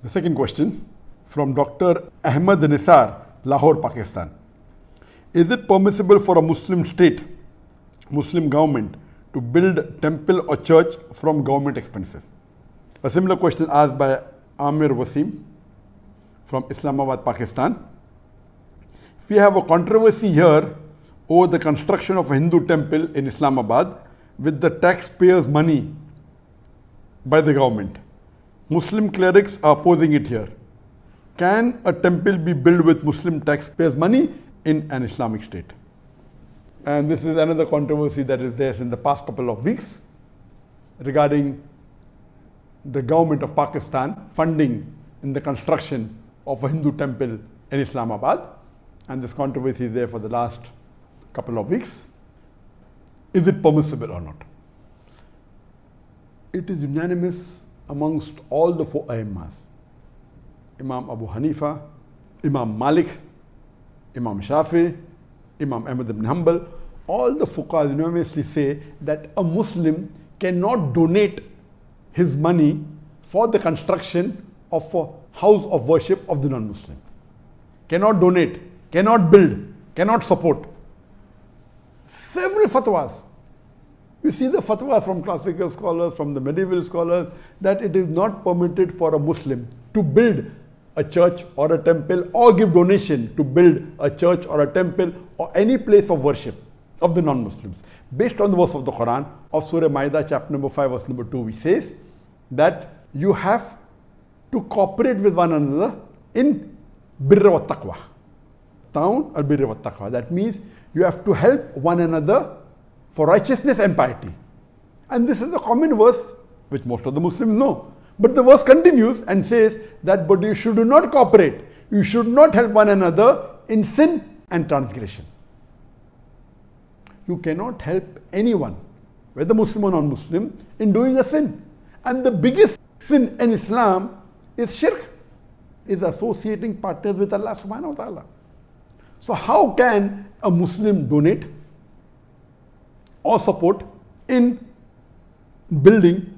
The second question from Dr. Ahmed Nisar, Lahore, Pakistan. Is it permissible for a Muslim state, Muslim government, to build temple or church from government expenses? A similar question asked by Amir Wasim from Islamabad, Pakistan. We have a controversy here over the construction of a Hindu temple in Islamabad with the taxpayers' money by the government. Muslim clerics are opposing it here. Can a temple be built with Muslim taxpayers' money in an Islamic state? And this is another controversy that is there in the past couple of weeks regarding the government of Pakistan funding in the construction of a Hindu temple in Islamabad. And this controversy is there for the last couple of weeks. Is it permissible or not? It is unanimous amongst all the four Aimmas. Imam Abu Hanifa, Imam Malik, Imam Shafi, Imam Ahmad ibn Hanbal, all the fuqahas unanimously say that a Muslim cannot donate his money for the construction of a house of worship of the non-Muslim. Cannot donate, cannot build, cannot support. Several fatwas. You see the fatwa from classical scholars, from the medieval scholars, that it is not permitted for a Muslim to build a church or a temple or give donation to build a church or a temple or any place of worship of the non-Muslims. Based on the verse of the Quran of Surah Ma'idah chapter number 5 verse number 2, which says that you have to cooperate with one another in birra wa taqwa. Ta'awun al birra wa taqwa. That means you have to help one another for righteousness and piety. And this is a common verse which most of the Muslims know. But the verse continues and says that but you should not cooperate. You should not help one another in sin and transgression. You cannot help anyone, whether Muslim or non-Muslim, in doing a sin. And the biggest sin in Islam is shirk, is associating partners with Allah subhanahu wa ta'ala. So how can a Muslim donate or support in building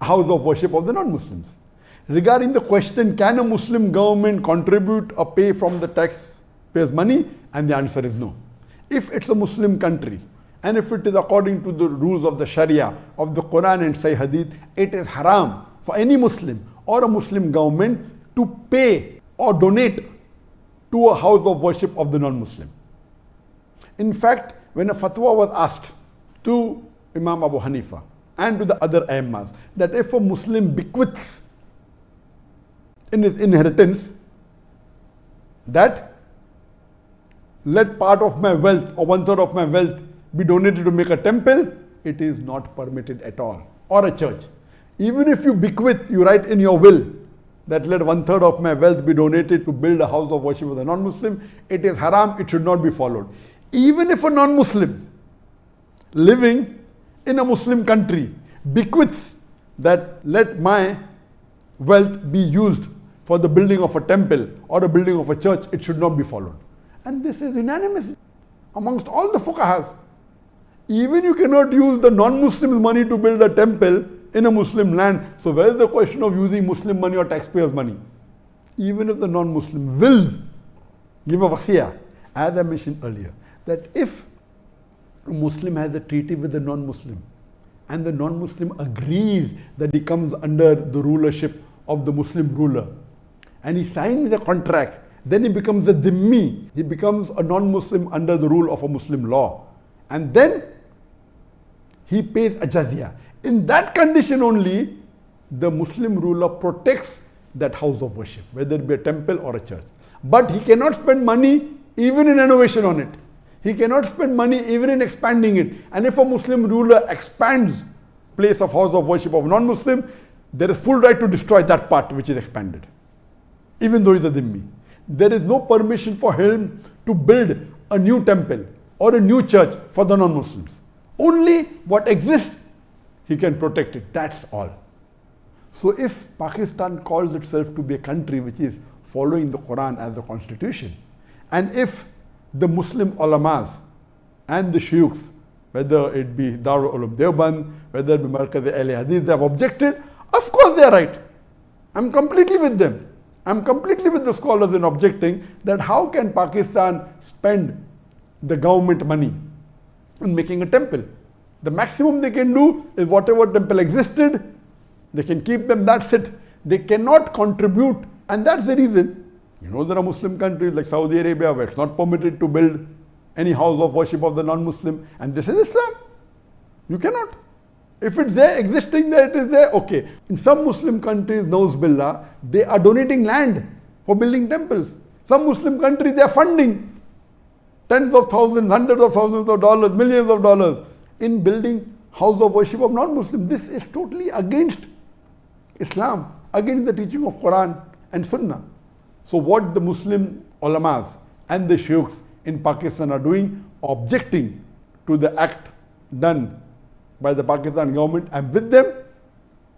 a house of worship of the non-Muslims? Regarding the question, can a Muslim government contribute or pay from the taxpayers' money? And the answer is no. If it's a Muslim country, and if it is according to the rules of the Sharia, of the Quran and Sahih Hadith, it is haram for any Muslim or a Muslim government to pay or donate to a house of worship of the non-Muslim. In fact, when a fatwa was asked to Imam Abu Hanifa and to the other Aimmas that if a Muslim bequeaths in his inheritance that let part of my wealth or 1/3 of my wealth be donated to make a temple, it is not permitted at all, or a church. Even if you bequeath, you write in your will that let 1/3 of my wealth be donated to build a house of worship with a non-Muslim, it is haram, it should not be followed. Even if a non-Muslim living in a Muslim country bequeaths that let my wealth be used for the building of a temple or the building of a church, it should not be followed. And this is unanimous amongst all the fuqahas. Even you cannot use the non-Muslims' money to build a temple in a Muslim land. So where is the question of using Muslim money or taxpayers' money? Even if the non-Muslim wills give a wasiyah, as I mentioned earlier, that if a Muslim has a treaty with the non-Muslim and the non-Muslim agrees that he comes under the rulership of the Muslim ruler and he signs a contract, then he becomes a dhimmi, he becomes a non-Muslim under the rule of a Muslim law, and then he pays a jizya. In that condition only, the Muslim ruler protects that house of worship, whether it be a temple or a church. But he cannot spend money even in innovation on it. He cannot spend money even in expanding it. And if a Muslim ruler expands place of house of worship of non-Muslim, there is full right to destroy that part which is expanded, even though he is a dhimmi. There is no permission for him to build a new temple or a new church for the non-Muslims. Only what exists, he can protect it. That's all. So if Pakistan calls itself to be a country which is following the Quran as the constitution, and if the Muslim ulamas and the shuyukhs, whether it be Darul Ulum Deoband, whether it be Markaz Ahl Hadith, they have objected, of course they are right. I'm completely with them. I'm completely with the scholars in objecting that how can Pakistan spend the government money in making a temple? The maximum they can do is whatever temple existed, they can keep them, that's it. They cannot contribute, and that's the reason. You know, there are Muslim countries like Saudi Arabia where it's not permitted to build any house of worship of the non-Muslim, and this is Islam. You cannot. If it's there, existing there, it is there, okay. In some Muslim countries, Nauz Billah, they are donating land for building temples. Some Muslim countries, they are funding tens of thousands, hundreds of thousands of dollars, millions of dollars in building house of worship of non-Muslims. This is totally against Islam, against the teaching of Quran and Sunnah. So what the Muslim ulamas and the sheikhs in Pakistan are doing, objecting to the act done by the Pakistan government, I'm with them,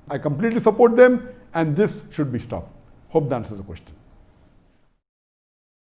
I completely support them, and this should be stopped. Hope that answers the question.